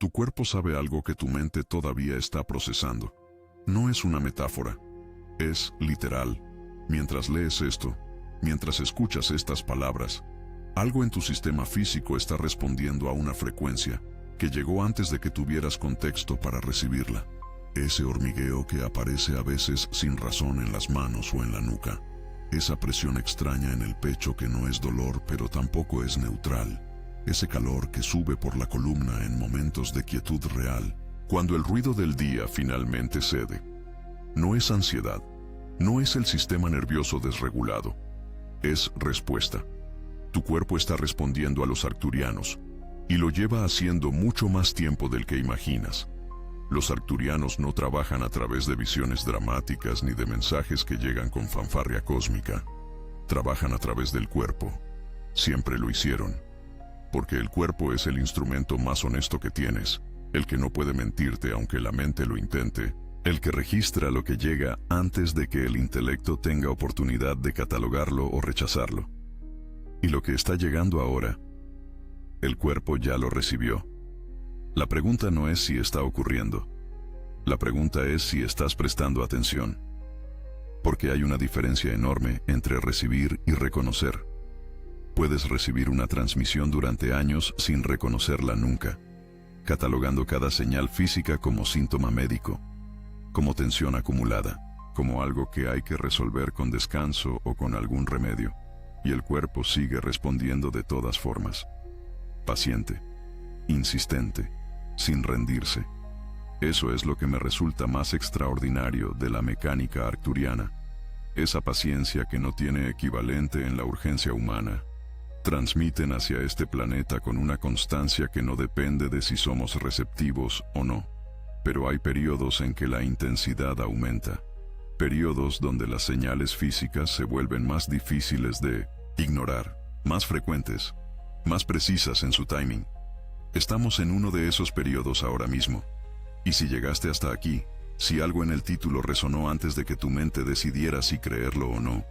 Tu cuerpo sabe algo que tu mente todavía está procesando. No es una metáfora, es literal. Mientras lees esto, mientras escuchas estas palabras, algo en tu sistema físico está respondiendo a una frecuencia que llegó antes de que tuvieras contexto para recibirla. Ese hormigueo que aparece a veces sin razón en las manos o en la nuca. Esa presión extraña en el pecho que no es dolor pero tampoco es neutral. Ese calor que sube por la columna en momentos de quietud real, cuando el ruido del día finalmente cede. No es ansiedad, no es el sistema nervioso desregulado, es respuesta. Tu cuerpo está respondiendo a los arcturianos, y lo lleva haciendo mucho más tiempo del que imaginas. Los arcturianos no trabajan a través de visiones dramáticas ni de mensajes que llegan con fanfarria cósmica. Trabajan a través del cuerpo. Siempre lo hicieron. Porque el cuerpo es el instrumento más honesto que tienes, el que no puede mentirte aunque la mente lo intente, el que registra lo que llega antes de que el intelecto tenga oportunidad de catalogarlo o rechazarlo. Y lo que está llegando ahora, el cuerpo ya lo recibió. La pregunta no es si está ocurriendo. La pregunta es si estás prestando atención. Porque hay una diferencia enorme entre recibir y reconocer. Puedes recibir una transmisión durante años sin reconocerla nunca, catalogando cada señal física como síntoma médico, como tensión acumulada, como algo que hay que resolver con descanso o con algún remedio, y el cuerpo sigue respondiendo de todas formas. Paciente, insistente, sin rendirse. Eso es lo que me resulta más extraordinario de la mecánica arcturiana. Esa paciencia que no tiene equivalente en la urgencia humana. Transmiten hacia este planeta con una constancia que no depende de si somos receptivos o no. Pero hay periodos en que la intensidad aumenta. Periodos donde las señales físicas se vuelven más difíciles de ignorar, más frecuentes, más precisas en su timing. Estamos en uno de esos periodos ahora mismo. Y si llegaste hasta aquí, si algo en el título resonó antes de que tu mente decidiera si creerlo o no,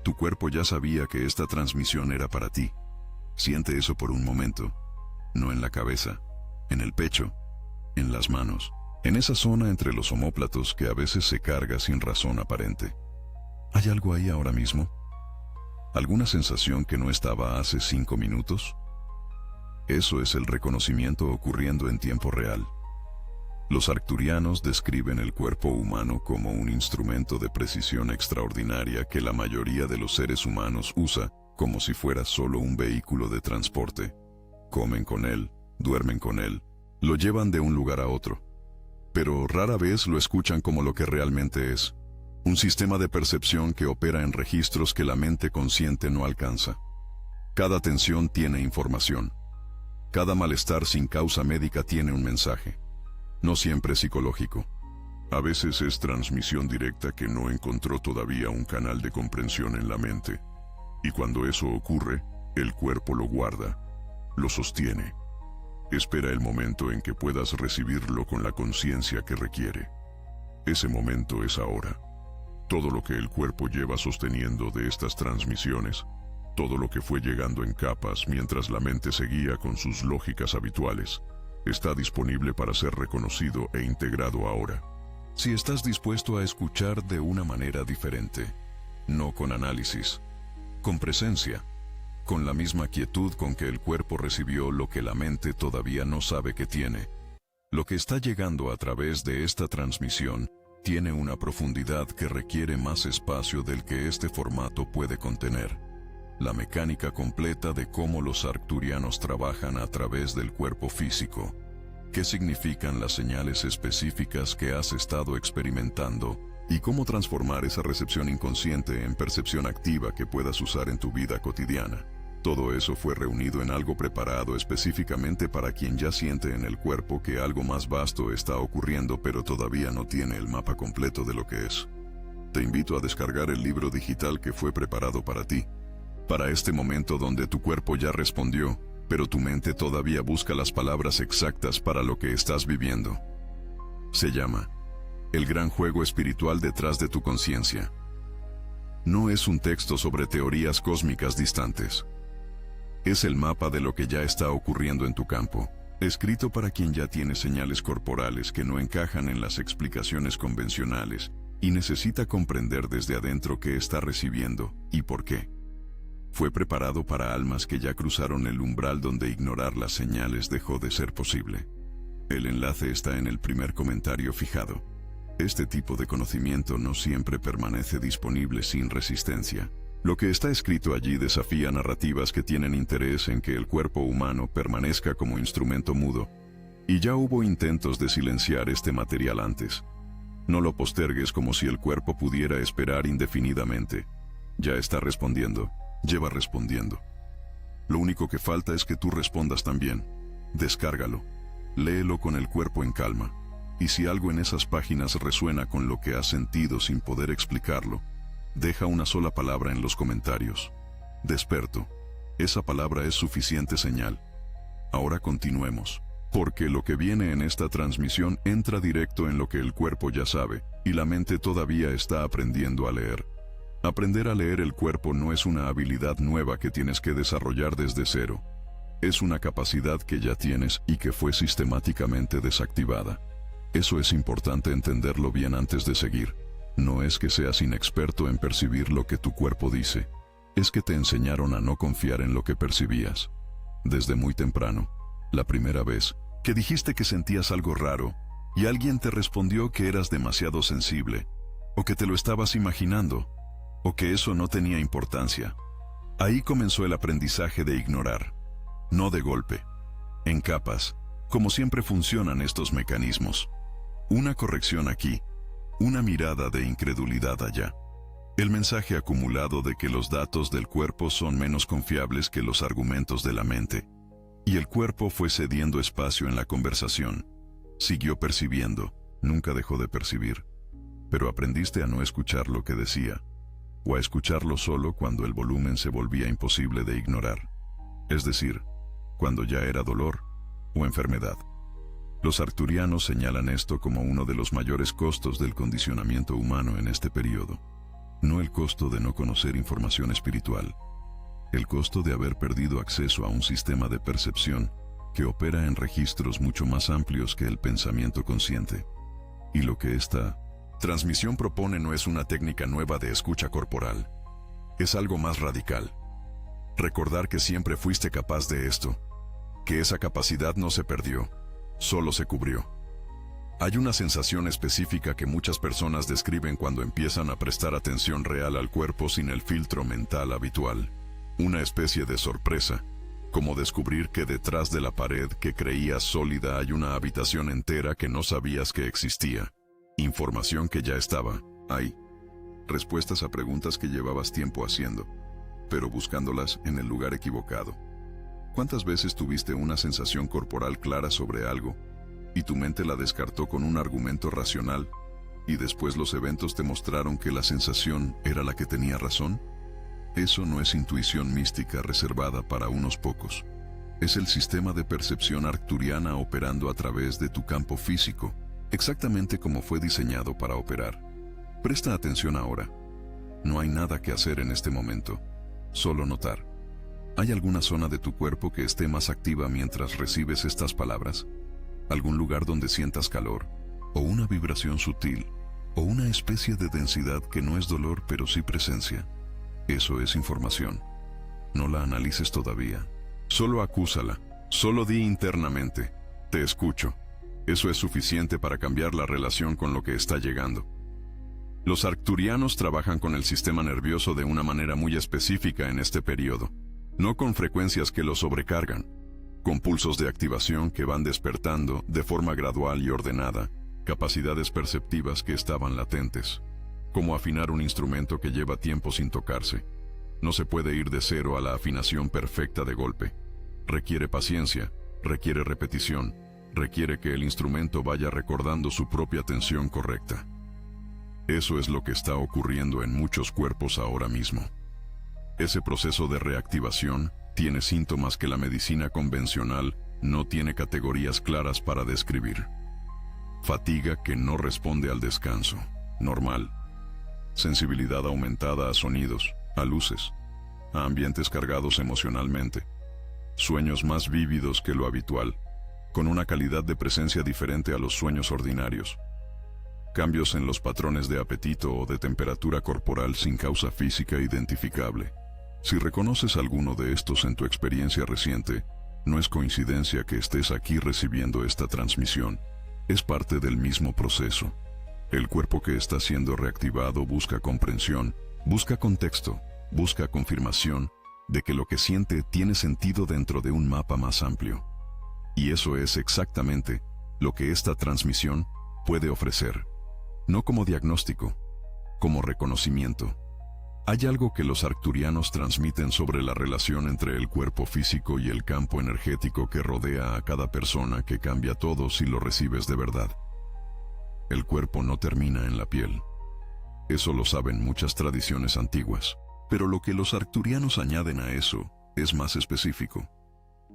tu cuerpo ya sabía que esta transmisión era para ti. Siente eso por un momento. No en la cabeza, en el pecho, en las manos, en esa zona entre los omóplatos que a veces se carga sin razón aparente. ¿Hay algo ahí ahora mismo? ¿Alguna sensación que no estaba hace 5 minutos? Eso es el reconocimiento ocurriendo en tiempo real. Los arcturianos describen el cuerpo humano como un instrumento de precisión extraordinaria que la mayoría de los seres humanos usa como si fuera solo un vehículo de transporte. Comen con él, duermen con él, lo llevan de un lugar a otro. Pero rara vez lo escuchan como lo que realmente es. Un sistema de percepción que opera en registros que la mente consciente no alcanza. Cada tensión tiene información. Cada malestar sin causa médica tiene un mensaje. No siempre psicológico. A veces es transmisión directa que no encontró todavía un canal de comprensión en la mente. Y cuando eso ocurre, el cuerpo lo guarda, lo sostiene. Espera el momento en que puedas recibirlo con la conciencia que requiere. Ese momento es ahora. Todo lo que el cuerpo lleva sosteniendo de estas transmisiones, todo lo que fue llegando en capas mientras la mente seguía con sus lógicas habituales, está disponible para ser reconocido e integrado ahora. Si estás dispuesto a escuchar de una manera diferente, no con análisis, con presencia, con la misma quietud con que el cuerpo recibió lo que la mente todavía no sabe que tiene. Lo que está llegando a través de esta transmisión tiene una profundidad que requiere más espacio del que este formato puede contener. La mecánica completa de cómo los arcturianos trabajan a través del cuerpo físico. ¿Qué significan las señales específicas que has estado experimentando? Y cómo transformar esa recepción inconsciente en percepción activa que puedas usar en tu vida cotidiana. Todo eso fue reunido en algo preparado específicamente para quien ya siente en el cuerpo que algo más vasto está ocurriendo pero todavía no tiene el mapa completo de lo que es. Te invito a descargar el libro digital que fue preparado para ti. Para este momento donde tu cuerpo ya respondió, pero tu mente todavía busca las palabras exactas para lo que estás viviendo. Se llama El gran juego espiritual detrás de tu conciencia. No es un texto sobre teorías cósmicas distantes. Es el mapa de lo que ya está ocurriendo en tu campo, Escrito para quien ya tiene señales corporales que no encajan en las explicaciones convencionales y necesita comprender desde adentro qué está recibiendo y por qué. Fue preparado para almas que ya cruzaron el umbral donde ignorar las señales dejó de ser posible. El enlace está en el primer comentario fijado. Este tipo de conocimiento no siempre permanece disponible sin resistencia. Lo que está escrito allí desafía narrativas que tienen interés en que el cuerpo humano permanezca como instrumento mudo. Y ya hubo intentos de silenciar este material antes. No lo postergues como si el cuerpo pudiera esperar indefinidamente. Ya está respondiendo, lleva respondiendo. Lo único que falta es que tú respondas también. Descárgalo, léelo con el cuerpo en calma. Y si algo en esas páginas resuena con lo que has sentido sin poder explicarlo, deja una sola palabra en los comentarios. Desperto. Esa palabra es suficiente señal. Ahora continuemos, porque lo que viene en esta transmisión entra directo en lo que el cuerpo ya sabe, y la mente todavía está aprendiendo a leer. Aprender a leer el cuerpo no es una habilidad nueva que tienes que desarrollar desde cero. Es una capacidad que ya tienes y que fue sistemáticamente desactivada. Eso es importante entenderlo bien antes de seguir. No es que seas inexperto en percibir lo que tu cuerpo dice, es que te enseñaron a no confiar en lo que percibías. Desde muy temprano, la primera vez que dijiste que sentías algo raro y alguien te respondió que eras demasiado sensible, o que te lo estabas imaginando, o que eso no tenía importancia. Ahí comenzó el aprendizaje de ignorar, no de golpe, en capas, como siempre funcionan estos mecanismos. Una corrección aquí, una mirada de incredulidad allá. El mensaje acumulado de que los datos del cuerpo son menos confiables que los argumentos de la mente. Y el cuerpo fue cediendo espacio en la conversación. Siguió percibiendo, nunca dejó de percibir. Pero aprendiste a no escuchar lo que decía, o a escucharlo solo cuando el volumen se volvía imposible de ignorar. Es decir, cuando ya era dolor o enfermedad. Los arcturianos señalan esto como uno de los mayores costos del condicionamiento humano en este periodo. No el costo de no conocer información espiritual, el costo de haber perdido acceso a un sistema de percepción que opera en registros mucho más amplios que el pensamiento consciente. Y lo que esta transmisión propone no es una técnica nueva de escucha corporal, es algo más radical. Recordar que siempre fuiste capaz de esto, que esa capacidad no se perdió, solo se cubrió. Hay una sensación específica que muchas personas describen cuando empiezan a prestar atención real al cuerpo sin el filtro mental habitual. Una especie de sorpresa, como descubrir que detrás de la pared que creías sólida hay una habitación entera que no sabías que existía. Información que ya estaba ahí. Respuestas a preguntas que llevabas tiempo haciendo, pero buscándolas en el lugar equivocado. ¿Cuántas veces tuviste una sensación corporal clara sobre algo y tu mente la descartó con un argumento racional y después los eventos te mostraron que la sensación era la que tenía razón? Eso no es intuición mística reservada para unos pocos. Es el sistema de percepción arcturiana operando a través de tu campo físico, exactamente como fue diseñado para operar. Presta atención ahora. No hay nada que hacer en este momento, solo notar. ¿Hay alguna zona de tu cuerpo que esté más activa mientras recibes estas palabras? ¿Algún lugar donde sientas calor? ¿O una vibración sutil? ¿O una especie de densidad que no es dolor pero sí presencia? Eso es información. No la analices todavía. Solo acúsala. Solo di internamente: te escucho. Eso es suficiente para cambiar la relación con lo que está llegando. Los arcturianos trabajan con el sistema nervioso de una manera muy específica en este periodo. No con frecuencias que lo sobrecargan, con pulsos de activación que van despertando de forma gradual y ordenada, capacidades perceptivas que estaban latentes, como afinar un instrumento que lleva tiempo sin tocarse. No se puede ir de cero a la afinación perfecta de golpe. Requiere paciencia, requiere repetición, requiere que el instrumento vaya recordando su propia tensión correcta. Eso es lo que está ocurriendo en muchos cuerpos ahora mismo. Ese proceso de reactivación tiene síntomas que la medicina convencional no tiene categorías claras para describir. Fatiga que no responde al descanso, normal. Sensibilidad aumentada a sonidos, a luces, a ambientes cargados emocionalmente. Sueños más vívidos que lo habitual. con una calidad de presencia diferente a los sueños ordinarios. Cambios en los patrones de apetito o de temperatura corporal sin causa física identificable. Si reconoces alguno de estos en tu experiencia reciente, no es coincidencia que estés aquí recibiendo esta transmisión. Es parte del mismo proceso. El cuerpo que está siendo reactivado busca comprensión, busca contexto, busca confirmación de que lo que siente tiene sentido dentro de un mapa más amplio. Y eso es exactamente lo que esta transmisión puede ofrecer. No como diagnóstico, como reconocimiento. Hay algo que los arcturianos transmiten sobre la relación entre el cuerpo físico y el campo energético que rodea a cada persona que cambia todo si lo recibes de verdad. El cuerpo no termina en la piel. Eso lo saben muchas tradiciones antiguas. Pero lo que los arcturianos añaden a eso es más específico.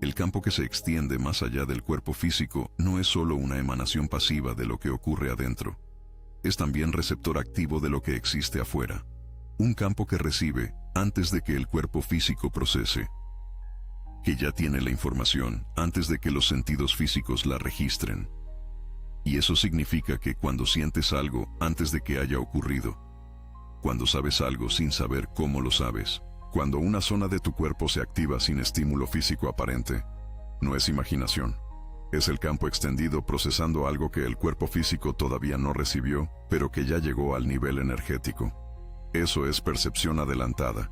El campo que se extiende más allá del cuerpo físico no es solo una emanación pasiva de lo que ocurre adentro. Es también receptor activo de lo que existe afuera. Un campo que recibe antes de que el cuerpo físico procese. Que ya tiene la información antes de que los sentidos físicos la registren. Y eso significa que cuando sientes algo antes de que haya ocurrido, cuando sabes algo sin saber cómo lo sabes, cuando una zona de tu cuerpo se activa sin estímulo físico aparente, no es imaginación. Es el campo extendido procesando algo que el cuerpo físico todavía no recibió, pero que ya llegó al nivel energético. Eso es percepción adelantada.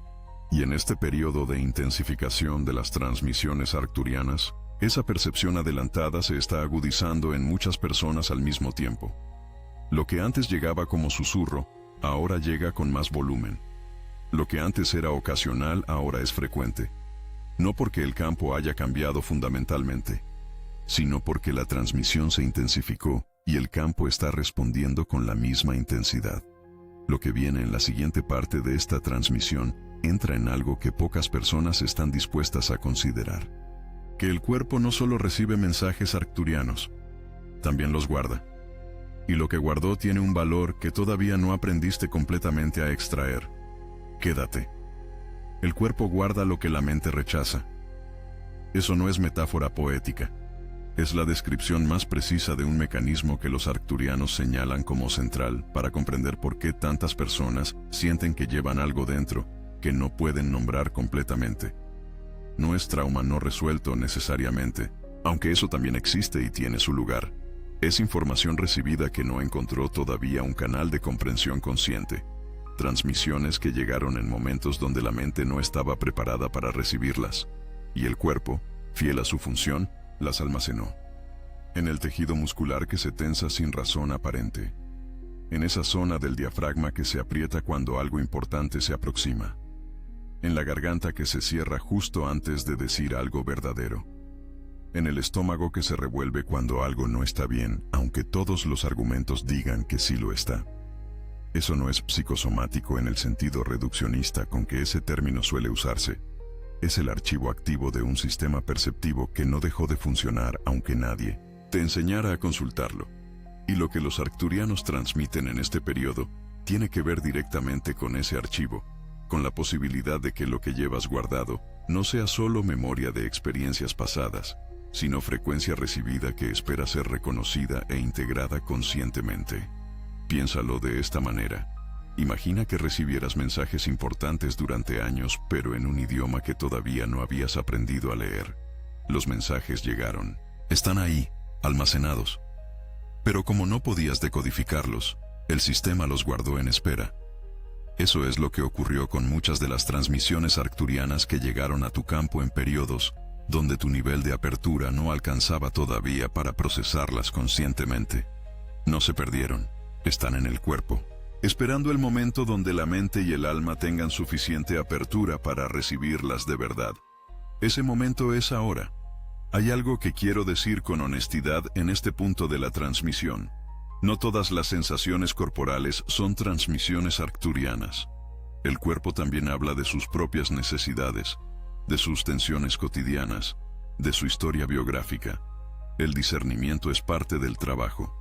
Y en este periodo de intensificación de las transmisiones arcturianas, esa percepción adelantada se está agudizando en muchas personas al mismo tiempo. Lo que antes llegaba como susurro, ahora llega con más volumen. Lo que antes era ocasional ahora es frecuente. No porque el campo haya cambiado fundamentalmente, sino porque la transmisión se intensificó y el campo está respondiendo con la misma intensidad. Lo que viene en la siguiente parte de esta transmisión entra en algo que pocas personas están dispuestas a considerar. Que el cuerpo no solo recibe mensajes arcturianos, también los guarda. Y lo que guardó tiene un valor que todavía no aprendiste completamente a extraer. Quédate. El cuerpo guarda lo que la mente rechaza. Eso no es metáfora poética. Es la descripción más precisa de un mecanismo que los arcturianos señalan como central para comprender por qué tantas personas sienten que llevan algo dentro que no pueden nombrar completamente. No es trauma no resuelto necesariamente, aunque eso también existe y tiene su lugar. Es información recibida que no encontró todavía un canal de comprensión consciente. Transmisiones que llegaron en momentos donde la mente no estaba preparada para recibirlas, y el cuerpo, fiel a su función, las almacenó. En el tejido muscular que se tensa sin razón aparente. En esa zona del diafragma que se aprieta cuando algo importante se aproxima. En la garganta que se cierra justo antes de decir algo verdadero. En el estómago que se revuelve cuando algo no está bien, aunque todos los argumentos digan que sí lo está. Eso no es psicosomático en el sentido reduccionista con que ese término suele usarse. Es el archivo activo de un sistema perceptivo que no dejó de funcionar aunque nadie te enseñara a consultarlo. Y lo que los arcturianos transmiten en este periodo tiene que ver directamente con ese archivo, con la posibilidad de que lo que llevas guardado no sea solo memoria de experiencias pasadas, sino frecuencia recibida que espera ser reconocida e integrada conscientemente. Piénsalo de esta manera. Imagina que recibieras mensajes importantes durante años, pero en un idioma que todavía no habías aprendido a leer. Los mensajes llegaron. Están ahí, almacenados. Pero como no podías decodificarlos, el sistema los guardó en espera. Eso es lo que ocurrió con muchas de las transmisiones arcturianas que llegaron a tu campo en periodos donde tu nivel de apertura no alcanzaba todavía para procesarlas conscientemente. No se perdieron, están en el cuerpo, esperando el momento donde la mente y el alma tengan suficiente apertura para recibirlas de verdad. Ese momento es ahora. Hay algo que quiero decir con honestidad en este punto de la transmisión. No todas las sensaciones corporales son transmisiones arcturianas. El cuerpo también habla de sus propias necesidades, de sus tensiones cotidianas, de su historia biográfica. El discernimiento es parte del trabajo.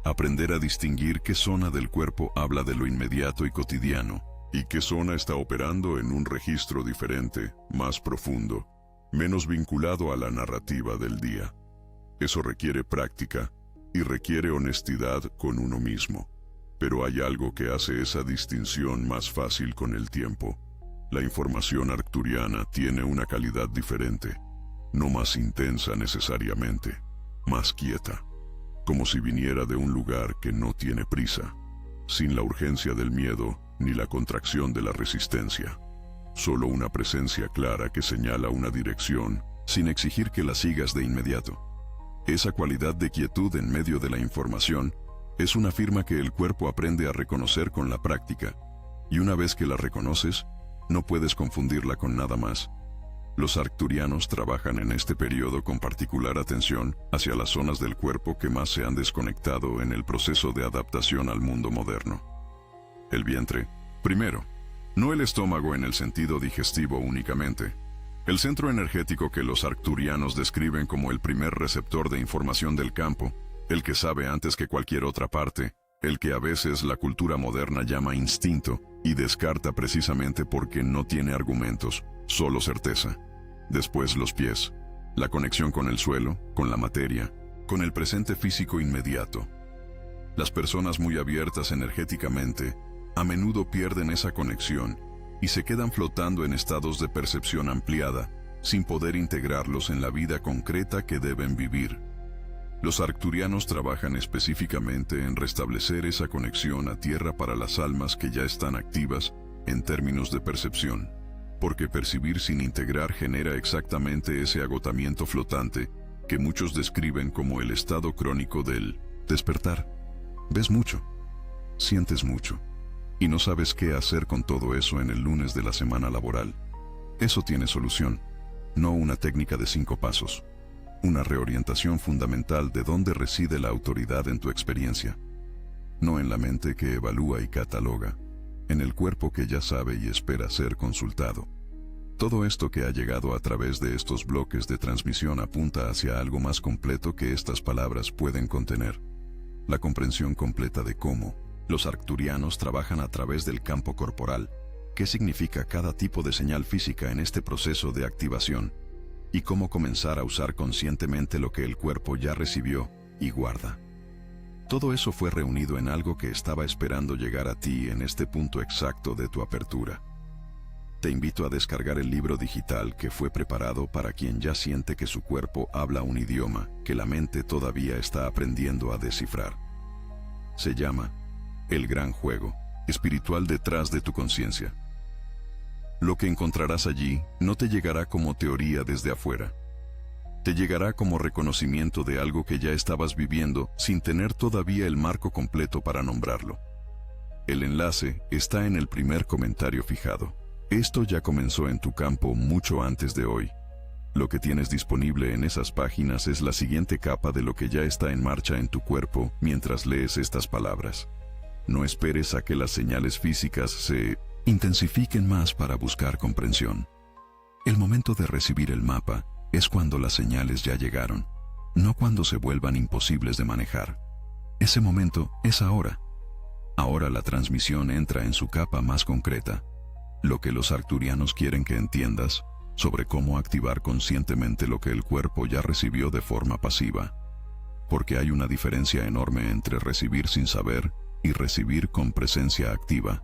Aprender a distinguir qué zona del cuerpo habla de lo inmediato y cotidiano, y qué zona está operando en un registro diferente, más profundo, menos vinculado a la narrativa del día. Eso requiere práctica y requiere honestidad con uno mismo. Pero hay algo que hace esa distinción más fácil con el tiempo. La información arcturiana tiene una calidad diferente, no más intensa necesariamente, más quieta, como si viniera de un lugar que no tiene prisa, sin la urgencia del miedo ni la contracción de la resistencia. Solo una presencia clara que señala una dirección, sin exigir que la sigas de inmediato. Esa cualidad de quietud en medio de la información es una firma que el cuerpo aprende a reconocer con la práctica, y una vez que la reconoces, no puedes confundirla con nada más. Los arcturianos trabajan en este periodo con particular atención hacia las zonas del cuerpo que más se han desconectado en el proceso de adaptación al mundo moderno. El vientre, primero, no el estómago en el sentido digestivo únicamente. El centro energético que los arcturianos describen como el primer receptor de información del campo, el que sabe antes que cualquier otra parte, el que a veces la cultura moderna llama instinto y descarta precisamente porque no tiene argumentos, solo certeza. Después los pies, la conexión con el suelo, con la materia, con el presente físico inmediato. Las personas muy abiertas energéticamente a menudo pierden esa conexión y se quedan flotando en estados de percepción ampliada, sin poder integrarlos en la vida concreta que deben vivir. Los arcturianos trabajan específicamente en restablecer esa conexión a tierra para las almas que ya están activas en términos de percepción, porque percibir sin integrar genera exactamente ese agotamiento flotante que muchos describen como el estado crónico del despertar. Ves mucho, sientes mucho, y no sabes qué hacer con todo eso en el lunes de la semana laboral. Eso tiene solución, no una técnica de 5 pasos. Una reorientación fundamental de dónde reside la autoridad en tu experiencia. No en la mente que evalúa y cataloga, en el cuerpo que ya sabe y espera ser consultado. Todo esto que ha llegado a través de estos bloques de transmisión apunta hacia algo más completo que estas palabras pueden contener. La comprensión completa de cómo los arcturianos trabajan a través del campo corporal, qué significa cada tipo de señal física en este proceso de activación, y cómo comenzar a usar conscientemente lo que el cuerpo ya recibió y guarda. Todo eso fue reunido en algo que estaba esperando llegar a ti en este punto exacto de tu apertura. Te invito a descargar el libro digital que fue preparado para quien ya siente que su cuerpo habla un idioma que la mente todavía está aprendiendo a descifrar. Se llama El Gran Juego Espiritual detrás de tu conciencia. Lo que encontrarás allí no te llegará como teoría desde afuera. Te llegará como reconocimiento de algo que ya estabas viviendo sin tener todavía el marco completo para nombrarlo. El enlace está en el primer comentario fijado. Esto ya comenzó en tu campo mucho antes de hoy. Lo que tienes disponible en esas páginas es la siguiente capa de lo que ya está en marcha en tu cuerpo mientras lees estas palabras. No esperes a que las señales físicas se intensifiquen más para buscar comprensión. El momento de recibir el mapa es cuando las señales ya llegaron, no cuando se vuelvan imposibles de manejar. Ese momento es ahora. Ahora la transmisión entra en su capa más concreta, lo que los arcturianos quieren que entiendas sobre cómo activar conscientemente lo que el cuerpo ya recibió de forma pasiva. Porque hay una diferencia enorme entre recibir sin saber y recibir con presencia activa.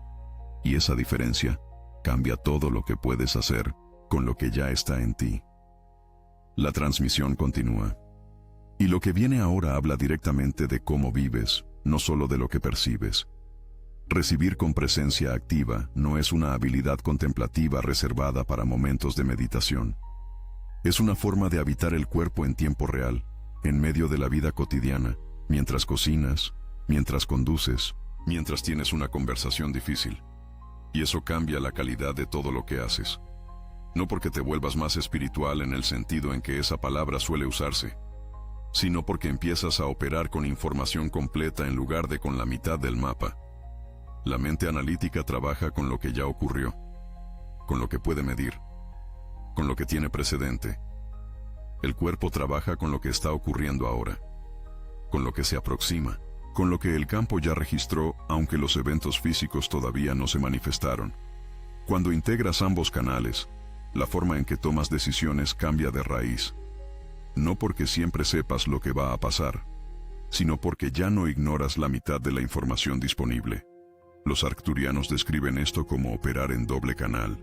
Y esa diferencia cambia todo lo que puedes hacer con lo que ya está en ti. La transmisión continúa. Y lo que viene ahora habla directamente de cómo vives, no solo de lo que percibes. Recibir con presencia activa no es una habilidad contemplativa reservada para momentos de meditación. Es una forma de habitar el cuerpo en tiempo real, en medio de la vida cotidiana, mientras cocinas, mientras conduces, mientras tienes una conversación difícil. Y eso cambia la calidad de todo lo que haces. No porque te vuelvas más espiritual en el sentido en que esa palabra suele usarse, sino porque empiezas a operar con información completa en lugar de con la mitad del mapa. La mente analítica trabaja con lo que ya ocurrió, con lo que puede medir, con lo que tiene precedente. El cuerpo trabaja con lo que está ocurriendo ahora, con lo que se aproxima, con lo que el campo ya registró, aunque los eventos físicos todavía no se manifestaron. Cuando integras ambos canales, la forma en que tomas decisiones cambia de raíz. no porque siempre sepas lo que va a pasar, sino porque ya no ignoras la mitad de la información disponible. Los arcturianos describen esto como operar en doble canal,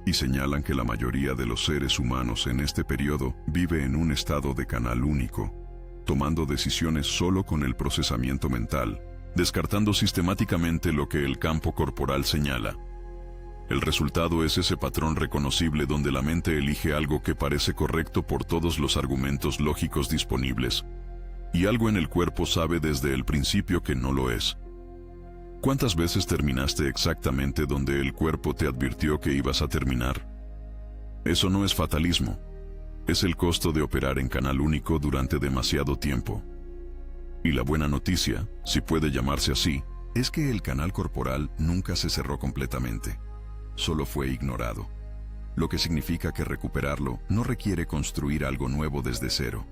y señalan que la mayoría de los seres humanos en este periodo vive en un estado de canal único, tomando decisiones solo con el procesamiento mental, descartando sistemáticamente lo que el campo corporal señala. El resultado es ese patrón reconocible donde la mente elige algo que parece correcto por todos los argumentos lógicos disponibles, y algo en el cuerpo sabe desde el principio que no lo es. ¿Cuántas veces terminaste exactamente donde el cuerpo te advirtió que ibas a terminar? Eso no es fatalismo. Es el costo de operar en canal único durante demasiado tiempo. Y la buena noticia, si puede llamarse así, es que el canal corporal nunca se cerró completamente. Solo fue ignorado. Lo que significa que recuperarlo no requiere construir algo nuevo desde cero.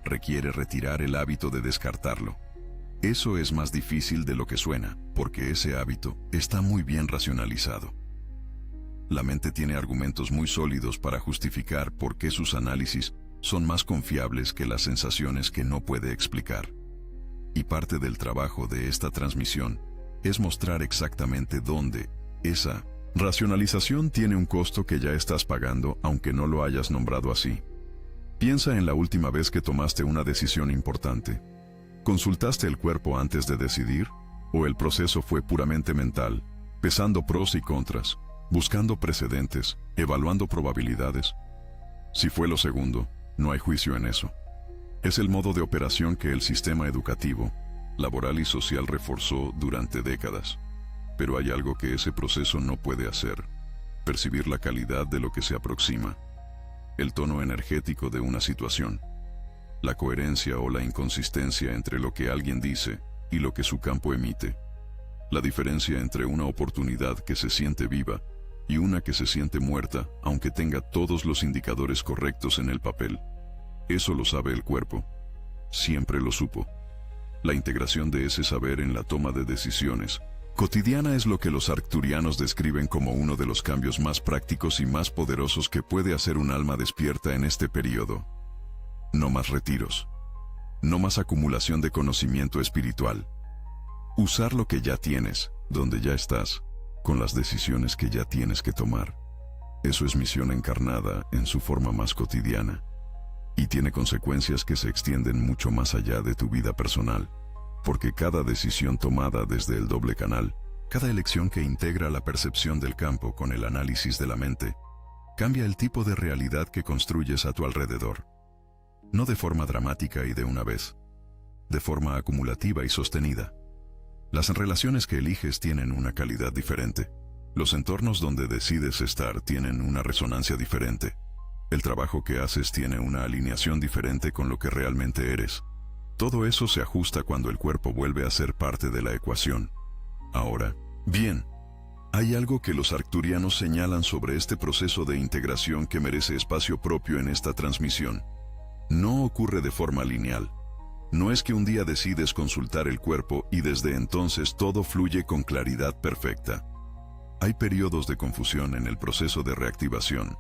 Requiere retirar el hábito de descartarlo. Eso es más difícil de lo que suena, porque ese hábito está muy bien racionalizado. La mente tiene argumentos muy sólidos para justificar por qué sus análisis son más confiables que las sensaciones que no puede explicar. Y parte del trabajo de esta transmisión es mostrar exactamente dónde esa racionalización tiene un costo que ya estás pagando aunque no lo hayas nombrado así. Piensa en la última vez que tomaste una decisión importante. ¿Consultaste el cuerpo antes de decidir? ¿O el proceso fue puramente mental, pesando pros y contras, buscando precedentes, evaluando probabilidades? Si fue lo segundo, no hay juicio en eso. Es el modo de operación que el sistema educativo, laboral y social reforzó durante décadas. Pero hay algo que ese proceso no puede hacer: percibir la calidad de lo que se aproxima, el tono energético de una situación, la coherencia o la inconsistencia entre lo que alguien dice y lo que su campo emite, la diferencia entre una oportunidad que se siente viva y una que se siente muerta, aunque tenga todos los indicadores correctos en el papel. Eso lo sabe el cuerpo. Siempre lo supo. La integración de ese saber en la toma de decisiones cotidiana es lo que los arcturianos describen como uno de los cambios más prácticos y más poderosos que puede hacer un alma despierta en este periodo. No más retiros. No más acumulación de conocimiento espiritual. Usar lo que ya tienes, donde ya estás, con las decisiones que ya tienes que tomar. Eso es misión encarnada en su forma más cotidiana. Y tiene consecuencias que se extienden mucho más allá de tu vida personal. Porque cada decisión tomada desde el doble canal, cada elección que integra la percepción del campo con el análisis de la mente, cambia el tipo de realidad que construyes a tu alrededor. No de forma dramática y de una vez, de forma acumulativa y sostenida. Las relaciones que eliges tienen una calidad diferente. Los entornos donde decides estar tienen una resonancia diferente. El trabajo que haces tiene una alineación diferente con lo que realmente eres. Todo eso se ajusta cuando el cuerpo vuelve a ser parte de la ecuación. Ahora, bien, hay algo que los arcturianos señalan sobre este proceso de integración que merece espacio propio en esta transmisión. No ocurre de forma lineal. No es que un día decides consultar el cuerpo y desde entonces todo fluye con claridad perfecta. Hay periodos de confusión en el proceso de reactivación.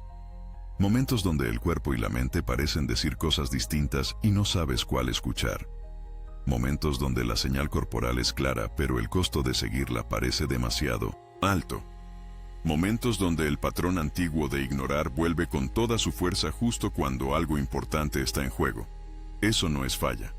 Momentos donde el cuerpo y la mente parecen decir cosas distintas y no sabes cuál escuchar. Momentos donde la señal corporal es clara, pero el costo de seguirla parece demasiado alto. Momentos donde el patrón antiguo de ignorar vuelve con toda su fuerza justo cuando algo importante está en juego. Eso no es falla.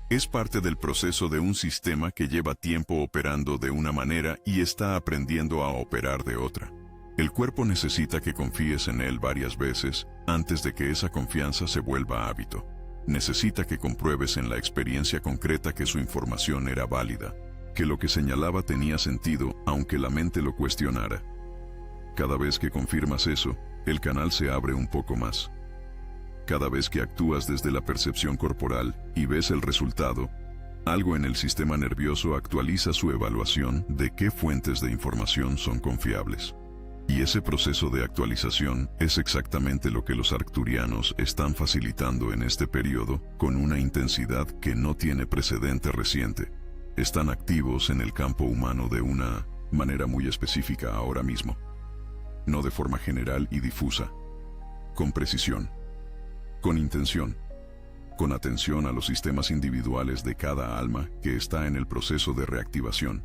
Es parte del proceso de un sistema que lleva tiempo operando de una manera y está aprendiendo a operar de otra. El cuerpo necesita que confíes en él varias veces antes de que esa confianza se vuelva hábito. Necesita que compruebes en la experiencia concreta que su información era válida, que lo que señalaba tenía sentido aunque la mente lo cuestionara. Cada vez que confirmas eso, el canal se abre un poco más. Cada vez que actúas desde la percepción corporal y ves el resultado, algo en el sistema nervioso actualiza su evaluación de qué fuentes de información son confiables. Y ese proceso de actualización es exactamente lo que los arcturianos están facilitando en este periodo con una intensidad que no tiene precedente reciente. Están activos en el campo humano de una manera muy específica ahora mismo. No de forma general y difusa. Con precisión. Con intención. con atención a los sistemas individuales de cada alma que está en el proceso de reactivación.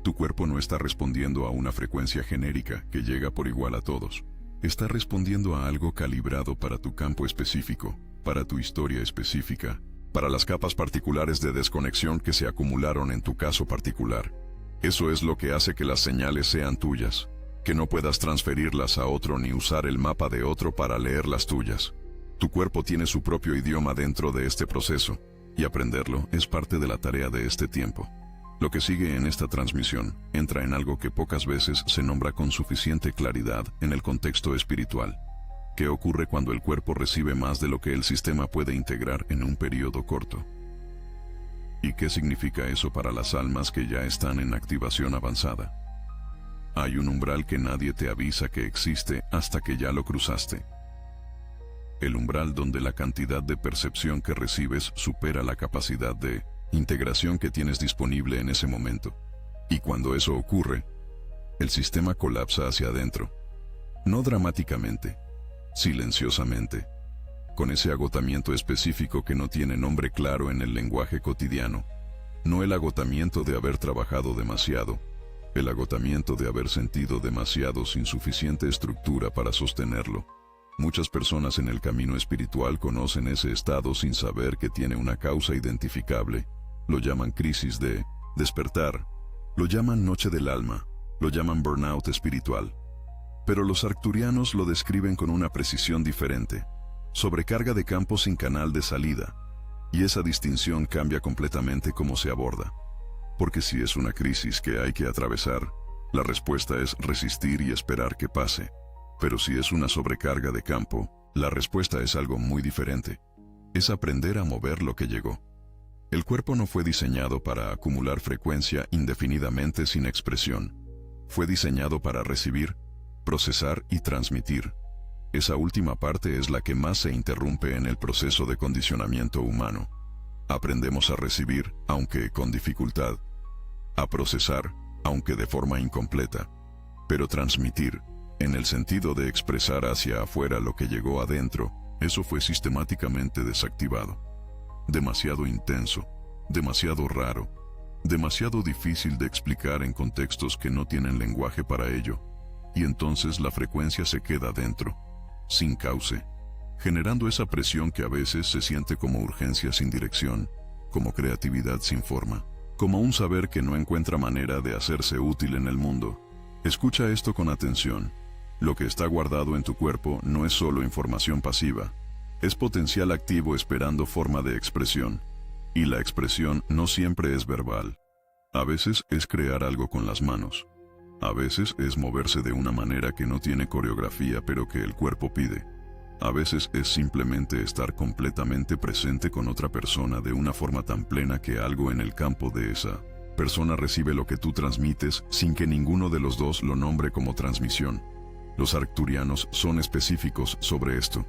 Tu cuerpo no está respondiendo a una frecuencia genérica que llega por igual a todos. Está respondiendo a algo calibrado para tu campo específico, para tu historia específica, para las capas particulares de desconexión que se acumularon en tu caso particular. Eso es lo que hace que las señales sean tuyas, que no puedas transferirlas a otro ni usar el mapa de otro para leer las tuyas. Tu cuerpo tiene su propio idioma dentro de este proceso, y aprenderlo es parte de la tarea de este tiempo. Lo que sigue en esta transmisión entra en algo que pocas veces se nombra con suficiente claridad en el contexto espiritual. ¿Qué ocurre cuando el cuerpo recibe más de lo que el sistema puede integrar en un periodo corto? ¿Y qué significa eso para las almas que ya están en activación avanzada? Hay un umbral que nadie te avisa que existe hasta que ya lo cruzaste. El umbral donde la cantidad de percepción que recibes supera la capacidad de integración que tienes disponible en ese momento. Y cuando eso ocurre, el sistema colapsa hacia adentro. No dramáticamente, silenciosamente, con ese agotamiento específico que no tiene nombre claro en el lenguaje cotidiano. No el agotamiento de haber trabajado demasiado, el agotamiento de haber sentido demasiado sin suficiente estructura para sostenerlo. Muchas personas en el camino espiritual conocen ese estado sin saber que tiene una causa identificable. Lo llaman crisis de despertar, lo llaman noche del alma, lo llaman burnout espiritual. Pero los arcturianos lo describen con una precisión diferente: sobrecarga de campo sin canal de salida. Y esa distinción cambia completamente cómo se aborda. Porque si es una crisis que hay que atravesar, la respuesta es resistir y esperar que pase. Pero si es una sobrecarga de campo, la respuesta es algo muy diferente. Es aprender a mover lo que llegó. El cuerpo no fue diseñado para acumular frecuencia indefinidamente sin expresión. Fue diseñado para recibir, procesar y transmitir. Esa última parte es la que más se interrumpe en el proceso de condicionamiento humano. Aprendemos a recibir, aunque con dificultad. A procesar, aunque de forma incompleta. Pero transmitir, en el sentido de expresar hacia afuera lo que llegó adentro, eso fue sistemáticamente desactivado. Demasiado intenso, demasiado raro, demasiado difícil de explicar en contextos que no tienen lenguaje para ello. Y entonces la frecuencia se queda dentro, sin cauce, generando esa presión que a veces se siente como urgencia sin dirección, como creatividad sin forma, como un saber que no encuentra manera de hacerse útil en el mundo. Escucha esto con atención. Lo que está guardado en tu cuerpo no es solo información pasiva, es potencial activo esperando forma de expresión. Y la expresión no siempre es verbal. A veces es crear algo con las manos. A veces es moverse de una manera que no tiene coreografía pero que el cuerpo pide. A veces es simplemente estar completamente presente con otra persona de una forma tan plena que algo en el campo de esa persona recibe lo que tú transmites sin que ninguno de los dos lo nombre como transmisión. Los arcturianos son específicos sobre esto.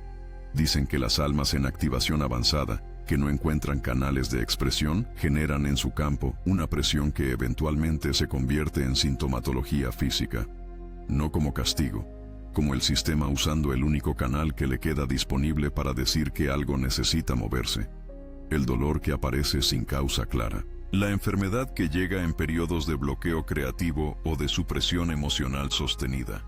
Dicen que las almas en activación avanzada, que no encuentran canales de expresión, generan en su campo una presión que eventualmente se convierte en sintomatología física. No como castigo, como el sistema usando el único canal que le queda disponible para decir que algo necesita moverse. El dolor que aparece sin causa clara. La enfermedad que llega en periodos de bloqueo creativo o de supresión emocional sostenida.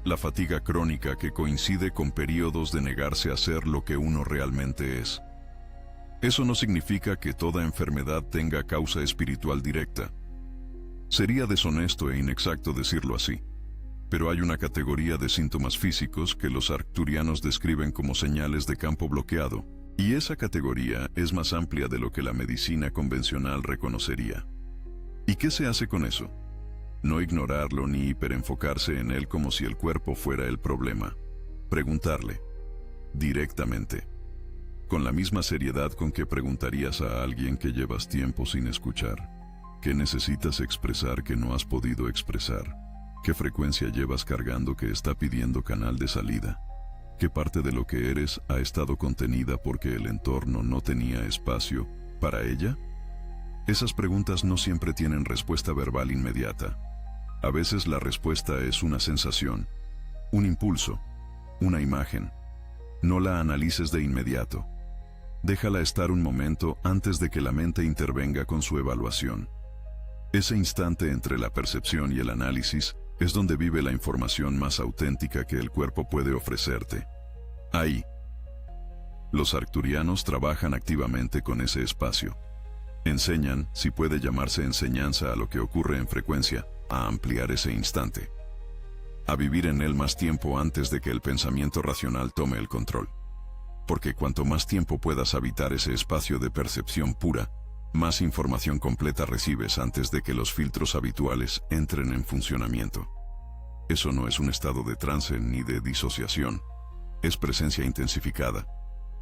La fatiga crónica que coincide con periodos de negarse a ser lo que uno realmente es. Eso no significa que toda enfermedad tenga causa espiritual directa. Sería deshonesto e inexacto decirlo así. Pero hay una categoría de síntomas físicos que los arcturianos describen como señales de campo bloqueado, y esa categoría es más amplia de lo que la medicina convencional reconocería. ¿Y qué se hace con eso? No ignorarlo ni hiperenfocarse en él como si el cuerpo fuera el problema. Preguntarle, directamente, con la misma seriedad con que preguntarías a alguien que llevas tiempo sin escuchar. ¿Qué necesitas expresar que no has podido expresar? ¿Qué frecuencia llevas cargando que está pidiendo canal de salida? ¿Qué parte de lo que eres ha estado contenida porque el entorno no tenía espacio para ella? Esas preguntas no siempre tienen respuesta verbal inmediata. A veces la respuesta es una sensación, un impulso, una imagen. No la analices de inmediato. Déjala estar un momento antes de que la mente intervenga con su evaluación. Ese instante entre la percepción y el análisis es donde vive la información más auténtica que el cuerpo puede ofrecerte. Ahí, los arcturianos trabajan activamente con ese espacio. Enseñan, si puede llamarse enseñanza a lo que ocurre en frecuencia, a ampliar ese instante. A vivir en él más tiempo antes de que el pensamiento racional tome el control. Porque cuanto más tiempo puedas habitar ese espacio de percepción pura, más información completa recibes antes de que los filtros habituales entren en funcionamiento. Eso no es un estado de trance ni de disociación. Es presencia intensificada.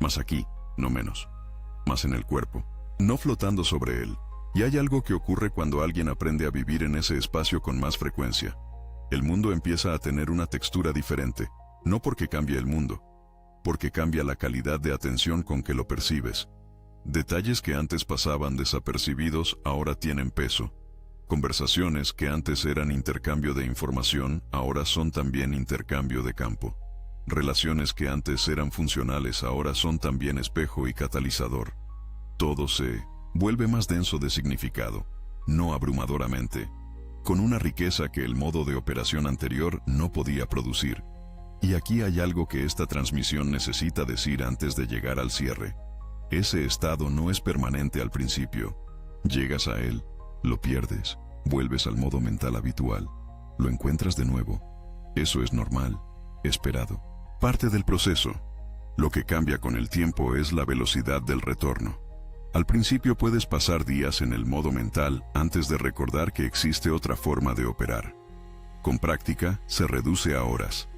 Más aquí, no menos. Más en el cuerpo, no flotando sobre él. Y hay algo que ocurre cuando alguien aprende a vivir en ese espacio con más frecuencia. El mundo empieza a tener una textura diferente, no porque cambie el mundo, porque cambia la calidad de atención con que lo percibes. Detalles que antes pasaban desapercibidos ahora tienen peso. Conversaciones que antes eran intercambio de información ahora son también intercambio de campo. Relaciones que antes eran funcionales ahora son también espejo y catalizador. Todo se vuelve más denso de significado, no abrumadoramente, con una riqueza que el modo de operación anterior no podía producir. Y aquí hay algo que esta transmisión necesita decir antes de llegar al cierre. Ese estado no es permanente al principio. Llegas a él, lo pierdes, vuelves al modo mental habitual, lo encuentras de nuevo. Eso es normal, esperado, parte del proceso. Lo que cambia con el tiempo es la velocidad del retorno. Al principio puedes pasar días en el modo mental antes de recordar que existe otra forma de operar. Con práctica, se reduce a horas,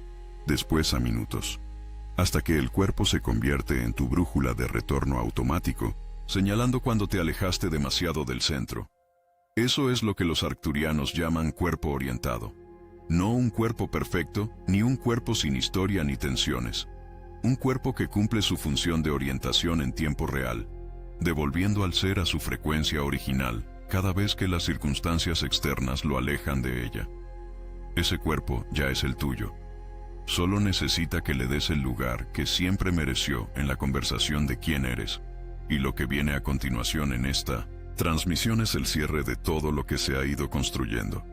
después a minutos, hasta que el cuerpo se convierte en tu brújula de retorno automático, señalando cuando te alejaste demasiado del centro. Eso es lo que los arcturianos llaman cuerpo orientado. No un cuerpo perfecto, ni un cuerpo sin historia ni tensiones. Un cuerpo que cumple su función de orientación en tiempo real, devolviendo al ser a su frecuencia original cada vez que las circunstancias externas lo alejan de ella. Ese cuerpo ya es el tuyo. Solo necesita que le des el lugar que siempre mereció en la conversación de quién eres. Y lo que viene a continuación en esta transmisión es el cierre de todo lo que se ha ido construyendo.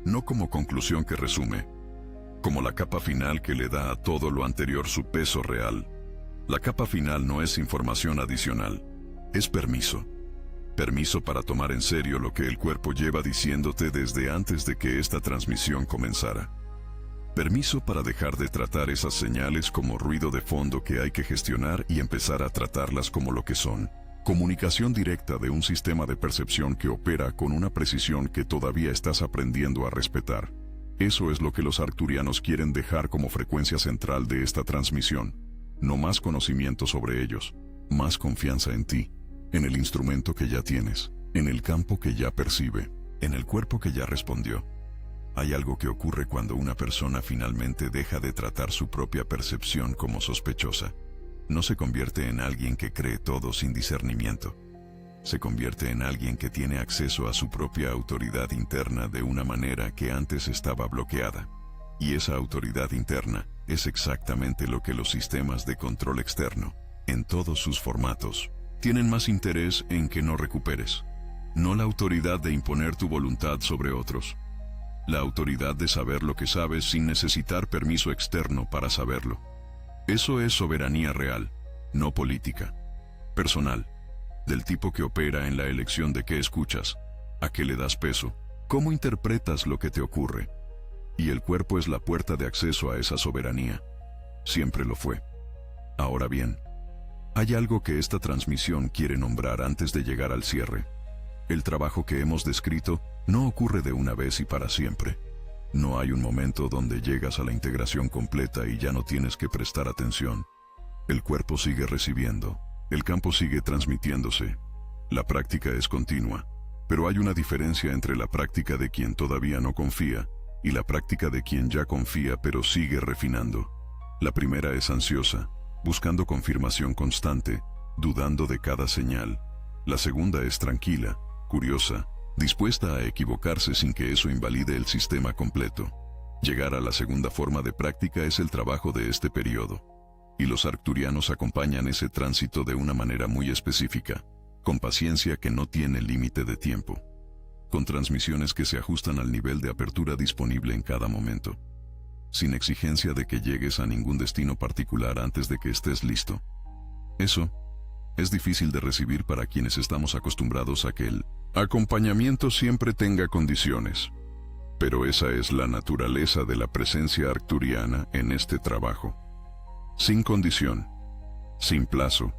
No como conclusión que resume, como la capa final que le da a todo lo anterior su peso real. La capa final no es información adicional, es permiso. Permiso para tomar en serio lo que el cuerpo lleva diciéndote desde antes de que esta transmisión comenzara. Permiso para dejar de tratar esas señales como ruido de fondo que hay que gestionar y empezar a tratarlas como lo que son. Comunicación directa de un sistema de percepción que opera con una precisión que todavía estás aprendiendo a respetar. Eso es lo que los arcturianos quieren dejar como frecuencia central de esta transmisión. No más conocimiento sobre ellos, más confianza en ti, en el instrumento que ya tienes, en el campo que ya percibe, en el cuerpo que ya respondió. Hay algo que ocurre cuando una persona finalmente deja de tratar su propia percepción como sospechosa. No se convierte en alguien que cree todo sin discernimiento. Se convierte en alguien que tiene acceso a su propia autoridad interna de una manera que antes estaba bloqueada. Y esa autoridad interna es exactamente lo que los sistemas de control externo, en todos sus formatos, tienen más interés en que no recuperes. No la autoridad de imponer tu voluntad sobre otros. La autoridad de saber lo que sabes sin necesitar permiso externo para saberlo. Eso es soberanía real, no política. Personal, del tipo que opera en la elección de qué escuchas, a qué le das peso, cómo interpretas lo que te ocurre. Y el cuerpo es la puerta de acceso a esa soberanía. Siempre lo fue. Ahora bien, hay algo que esta transmisión quiere nombrar antes de llegar al cierre. El trabajo que hemos descrito no ocurre de una vez y para siempre. No hay un momento donde llegas a la integración completa y ya no tienes que prestar atención. El cuerpo sigue recibiendo, el campo sigue transmitiéndose. La práctica es continua, pero hay una diferencia entre la práctica de quien todavía no confía y la práctica de quien ya confía pero sigue refinando. La primera es ansiosa, buscando confirmación constante, dudando de cada señal. La segunda es tranquila, curiosa, dispuesta a equivocarse sin que eso invalide el sistema completo. Llegar a la segunda forma de práctica es el trabajo de este periodo. y los arcturianos acompañan ese tránsito de una manera muy específica, con paciencia que no tiene límite de tiempo, con transmisiones que se ajustan al nivel de apertura disponible en cada momento, sin exigencia de que llegues a ningún destino particular antes de que estés listo. Eso es difícil de recibir para quienes estamos acostumbrados a que el acompañamiento siempre tenga condiciones. Pero esa es la naturaleza de la presencia arcturiana en este trabajo. Sin condición, sin plazo,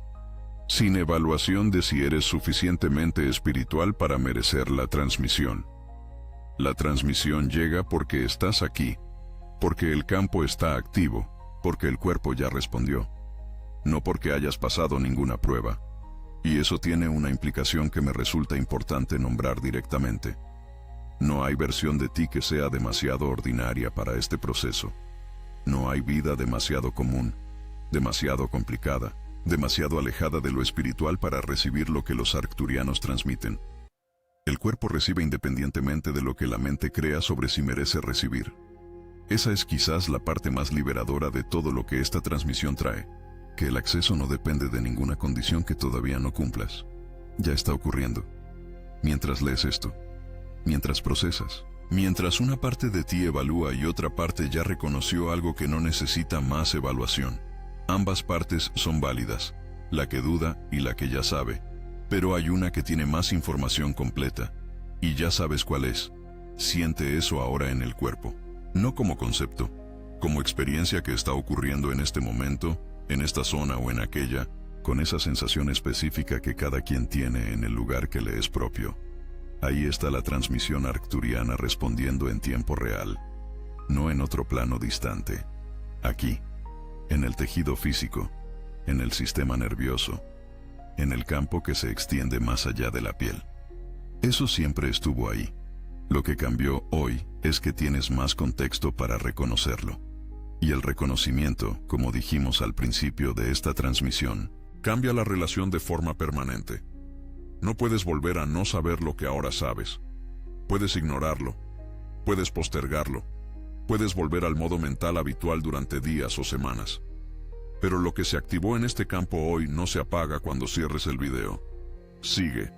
sin evaluación de si eres suficientemente espiritual para merecer la transmisión. La transmisión llega porque estás aquí, porque el campo está activo, porque el cuerpo ya respondió, no porque hayas pasado ninguna prueba. Y eso tiene una implicación que me resulta importante nombrar directamente. No hay versión de ti que sea demasiado ordinaria para este proceso. No hay vida demasiado común, demasiado complicada, demasiado alejada de lo espiritual para recibir lo que los arcturianos transmiten. El cuerpo recibe independientemente de lo que la mente crea sobre si merece recibir. Esa es quizás la parte más liberadora de todo lo que esta transmisión trae, que el acceso no depende de ninguna condición que todavía no cumplas. Ya está ocurriendo. Mientras lees esto, mientras procesas, mientras una parte de ti evalúa y otra parte ya reconoció algo que no necesita más evaluación. Ambas partes son válidas, la que duda y la que ya sabe, pero hay una que tiene más información completa, y ya sabes cuál es. Siente eso ahora en el cuerpo, no como concepto, como experiencia que está ocurriendo en este momento, en esta zona o en aquella, con esa sensación específica que cada quien tiene en el lugar que le es propio. Ahí está la transmisión arcturiana respondiendo en tiempo real, no en otro plano distante. Aquí, en el tejido físico, en el sistema nervioso, en el campo que se extiende más allá de la piel. Eso siempre estuvo ahí. Lo que cambió hoy es que tienes más contexto para reconocerlo. Y el reconocimiento, como dijimos al principio de esta transmisión, cambia la relación de forma permanente. No puedes volver a no saber lo que ahora sabes. Puedes ignorarlo, puedes postergarlo, puedes volver al modo mental habitual durante días o semanas. Pero lo que se activó en este campo hoy no se apaga cuando cierres el video. Sigue,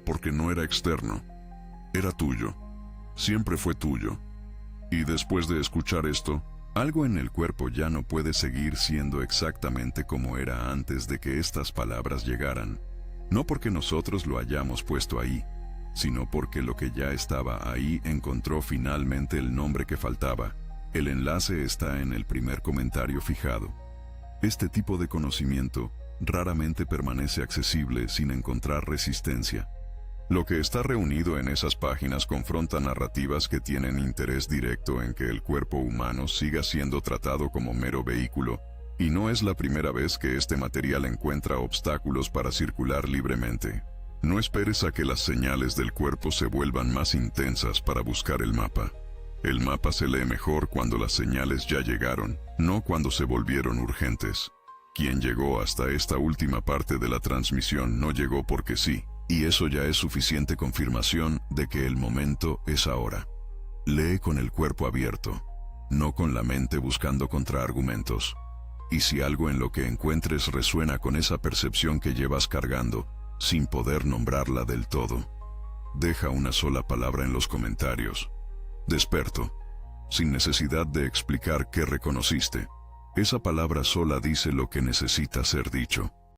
porque no era externo, era tuyo, siempre fue tuyo. Y después de escuchar esto, algo en el cuerpo ya no puede seguir siendo exactamente como era antes de que estas palabras llegaran. No porque nosotros lo hayamos puesto ahí, sino porque lo que ya estaba ahí encontró finalmente el nombre que faltaba. El enlace está en el primer comentario fijado. Este tipo de conocimiento raramente permanece accesible sin encontrar resistencia. Lo que está reunido en esas páginas confronta narrativas que tienen interés directo en que el cuerpo humano siga siendo tratado como mero vehículo, y no es la primera vez que este material encuentra obstáculos para circular libremente. No esperes a que las señales del cuerpo se vuelvan más intensas para buscar el mapa. El mapa se lee mejor cuando las señales ya llegaron, no cuando se volvieron urgentes. Quien llegó hasta esta última parte de la transmisión no llegó porque sí. Y eso ya es suficiente confirmación de que el momento es ahora. Lee con el cuerpo abierto, no con la mente buscando contraargumentos. Y si algo en lo que encuentres resuena con esa percepción que llevas cargando, sin poder nombrarla del todo, deja una sola palabra en los comentarios. Desperto, sin necesidad de explicar qué reconociste. Esa palabra sola dice lo que necesita ser dicho.